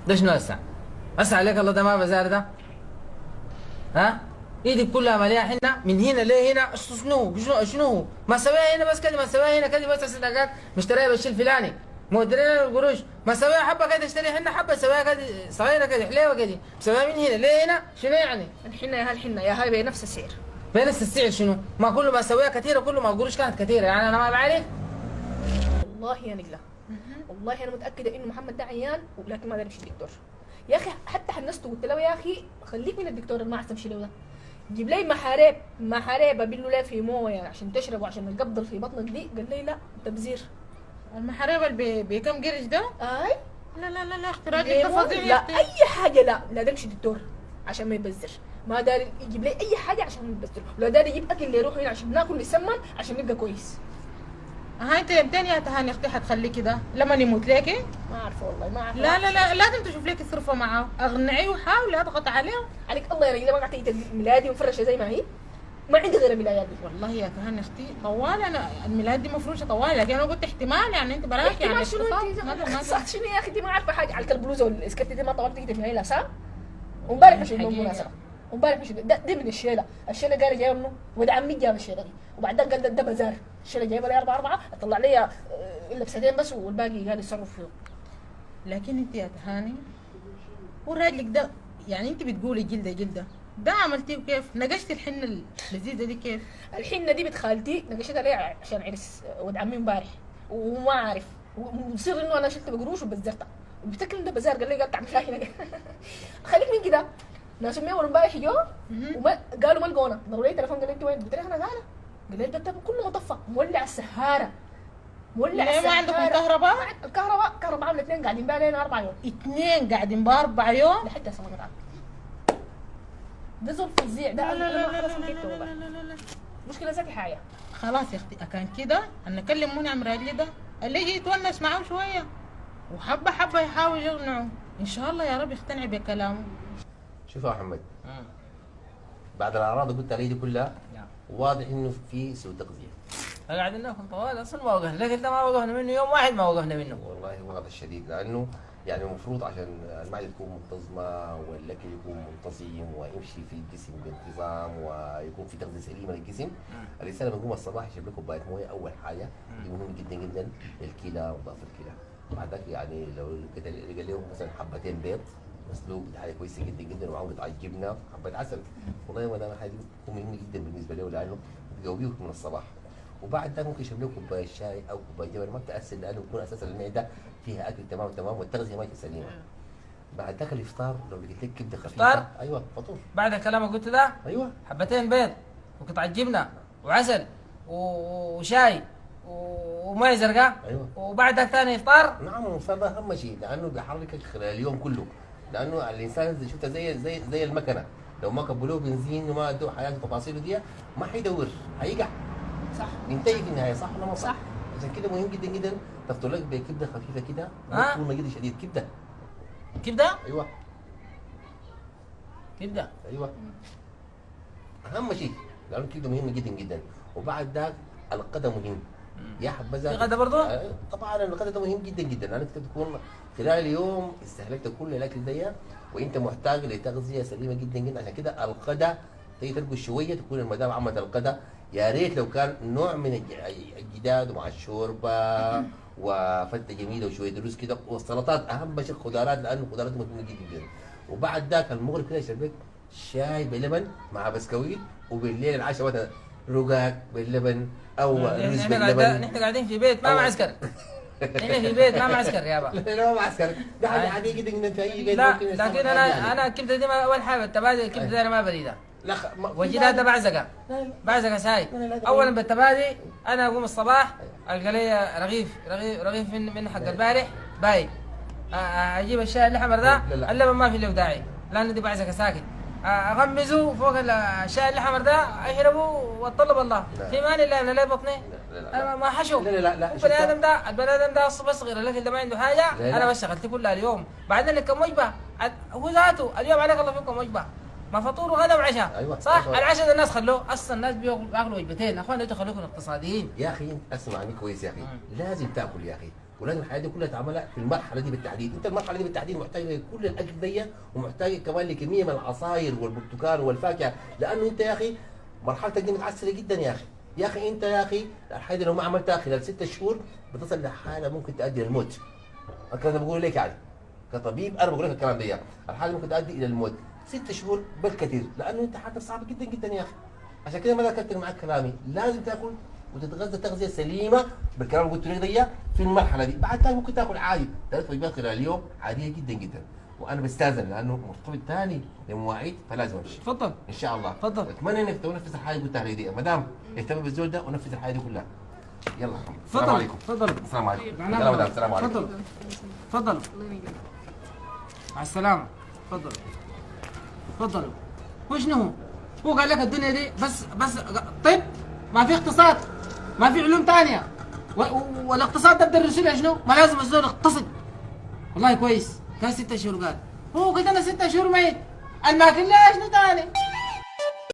ده شنو هسه؟ هسه عليك الله، ده ما بزار ده. ها؟ ايدك كلها مليانه حنه من هنا لهنا. شنو ما سويها هنا بس كده، ما سويها هنا كده بس صدقات مشتريها بالشيء الفلاني مودرين القروش. ما سويها حبه كده اشتري حنه حبه سويها كده صغيره كده حليوه كده سويها من هنا لهنا. شنو يعني؟ الحنه يا هالحنه يا هاي بنفس السعر. بنفس السعر شنو؟ ما كل ما سويها كثيره كل ما القروش كانت كثيره يعني انا ما بعرف. والله يا نجله، والله انا متاكده انه محمد ده عيان ولكن ما داري يمشي الدكتور. يا اخي حتى حنسته قلت له يا اخي خليك من الدكتور اللي ما عرفت تمشي له ده، جيب لي محاريب ابله له في مويه عشان تشرب وعشان القبض اللي في بطنك دي. قال لي لا تبذير. المحاريب اللي بكم قرش ده؟ اي لا لا لا لا، اختراج ده فظيع لا يا اختي. اي حاجه، لا ده يمشي دكتور عشان ما يبذرش. ما داري يجيب لي اي حاجه عشان ما يبذر، ولا داري يجيب اكل اللي يروح هنا عشان ناكل نسمن عشان نبقى كويس. هاي انت امتين يا تهاني اختي حتخلي كده لما يموت ليكي؟ ما عارفه والله ما عارفه. لا لا لا، لازم تشوف لك صرفه معاه، اقنعيه وحاولي اضغط عليه. عليك الله يا رجل، ما قعدت تيجي ميلادي مفرشه زي ما هي، ما عندي غير الميلادات دي. والله يا تهاني اختي طوال انا الميلاد دي مفروشه طوال، لكن انا قلت احتمال يعني انت براك يعني احتمال شنو انت؟ صح شنو يا اخي؟ دي ما عارفه حاجه على البلوزه والسكت دي، ما طلبت تيجي تفهمي لها ساعه. وامبارح مش بالمناسبه، وامبارح مش دي من الشيله قال جايه منه ولد عمي جاب الشيله دي، وبعدين قال ده بزار الشيله جايبه لي أربعة طلع لي لبستين بس والباقي قال يتصرف فيه. لكن انت يا تهاني وراجلك ده يعني انت بتقولي جلده ده عملتيه كيف؟ نقشتي الحنه اللذيذه دي كيف؟ الحنه دي بنت خالتي نقشتها لي عشان عرس ولد عمي امبارح وما عارف، ومصير انه انا شلت بقروش وبزرتها وبتكلم ده بزار. قال لي قال تعمل هنا خليك من كده. ناس امي اول امبارح جو وما قالوا ما لقونا، ضروري تليفون قال لي انت وين؟ قلت له انا غاله. قال لي ده كله مطفى مولع السهاره، مولع ليه ما عندكم السهارة. كهرباء؟ الكهرباء عامله اثنين قاعدين بقى لنا 4 يوم. اثنين قاعدين ب4 يوم؟ لحد هسه ما قطعت. ده زول فظيع ده. لا لا لا لا خلاص لا مشيت لا لا لا لا. مشكله ذاتي حاجه. خلاص يا اختي كان كده انا اكلم منى عم راجلي ده اللي يجي يتونس معاه شويه وحبه حبه يحاول يقنعه، ان شاء الله يا رب يقتنع بكلامه. شوف يا محمد، بعد الاعراض اللي قلت عليها دي كلها واضح انه في سوء تغذيه. قاعدين ناكل طوال اصلا ما وقفنا، لكن ده ما وقفنا منه يوم واحد ما وقفنا منه. والله واضح شديد، لانه يعني المفروض عشان المعده تكون منتظمه والاكل يكون منتظم ويمشي في الجسم بانتظام ويكون في تغذيه سليمه للجسم. الانسان لما يقوم الصباح يشرب له كوبايه مويه اول حاجه، دي مهمه جدا جدا للكلى وضعف الكلى. بعد ذلك يعني لو لقى لهم مثلا حبتين بيض مسلوق دي حاجه كويسه جدا جدا، ومعاهم قطعه جبنه حبه عسل. والله وانا حاجه تكون مهمه جدا بالنسبه له لانه بتقويه من الصباح. وبعد ده ممكن يشرب له كوبايه شاي او كوبايه جبن، ما بتاثر لانه بيكون اساسا المعده فيها اكل تمام تمام والتغذيه ماشيه سليمه. بعد ذاك الافطار لو لقيت لك كبده خفيفه. إفطار؟ ايوه فطور. بعد الكلام اللي قلته ده ايوه حبتين بيض وقطعة جبنة وعسل وشاي وماء زرقاء. ايوه وبعدها ثاني افطار. نعم. الافطار ده اهم شيء لانه بيحركك خلال اليوم كله، لانه الانسان اذا شفته زي المكنه، لو ما كبلوه بنزين وما ادوه حياته تفاصيله دي ما حيدور، هيقع. صح ينتهي في النهايه، صح ولا ما صح؟ صح. عشان كده مهم جدا جدا تفطر لك بكبده خفيفه كده، ها؟ تكون مجد شديد كبده. كبدة؟ ايوه كبدة. ايوه اهم شيء لانه الكبده مهمه جدا جدا. وبعد ذاك القدم مهم يا حبذا. الغدا برضه؟ طبعا الغدا ده مهم جدا جدا لانك تكون خلال اليوم استهلكت كل الاكل ده وانت محتاج لتغذيه سليمه جدا جدا. عشان كده الغدا تيجي ترقص شويه تكون المدام عملت الغدا، يا ريت لو كان نوع من الجداد ومع الشوربه وفته جميله وشويه رز كده والسلطات، اهم شيء خضارات لانه الخضارات مهمه جدا جدا. وبعد ذاك المغرب كده يشرب لك شاي بلبن مع بسكويت، وبالليل العشاء مثلا رقاق باللبن او رز باللبن. نحن قاعدين في بيت ما معسكر. نحن في بيت ما معسكر يابا. لا ما معسكر، ده حاجه عاديه جدا جدا في اي بيت. لا ممكن لكن يستعمل يعني. انا الكبده دي اول حاجه التبادل الكبده دي انا ما بريدها. لا وجدها ده بعزقه. بعزقه ساي. اولا بالتبادي انا اقوم الصباح القى لي رغيف من حق البارح باي. اجيب الشاي الاحمر ده اللبن ما في له داعي لانه دي بعزقه ساكت. اغمزه فوق الشاي الاحمر ده اشربه واتطلب الله في مان الله انا لا بطني. انا ما حشو. لا البني ادم ده بس صغير الاكل ده ما عنده حاجه. انا بس شغلتي كلها اليوم بعدين كم وجبه هو ذاته اليوم عليك الله فيكم وجبه ما فطور وغدا وعشاء. أيوة. صح. أيوة. العشاء ده الناس خلوه اصلا الناس بياكلوا وجبتين. اخوان انتوا خليكم اقتصاديين يا اخي اسمعني كويس يا اخي، لازم تاكل يا اخي. ولازم الحياه دي كلها تعملها في المرحله دي بالتحديد. انت المرحله دي بالتحديد محتاج كل الاكل دي، ومحتاج كمان لكميه من العصاير والبرتقال والفاكهه، لانه انت يا اخي مرحلتك دي متعسره جدا يا اخي. يا اخي انت يا اخي الحاجه لو ما عملتها خلال 6 شهور بتصل لحاله ممكن تؤدي للموت. الكلام ده بقول لك يعني كطبيب، انا بقول لك الكلام ده، الحاله ممكن تؤدي الى الموت 6 شهور بالكثير، لانه انت حالتك صعبه جدا جدا يا اخي. عشان كده ما ذكرت معك كلامي، لازم تاكل وتتغذى تغذيه سليمه بالكلام اللي قلت لك دي في المرحله دي. بعد ذلك ممكن تاكل عادي 3 وجبات خلال اليوم عاديه جدا جدا. وانا بستاذن لانه مرتبط ثاني لمواعيد فلازم امشي. تفضل ان شاء الله. تفضل. اتمنى انك تنفذ الحاجه اللي قلتها لي دي، ما دام اهتم بالزول ده ونفذ الحاجه دي كلها. يلا السلام تفضل عليكم. تفضل. السلام عليكم. معناها يلا مدام السلام عليكم. تفضل تفضل. الله ينقلك. مع السلامة. تفضل تفضل. وشنو هو قال لك الدنيا دي بس طب ما في اقتصاد، ما في علوم ثانية، والاقتصاد ده بدرسوا لي شنو؟ ما لازم الزول يقتصد. والله كويس. كان 6 شهور قال هو قلت انا 6 شهور ميت، الماكل لا شنو ثاني؟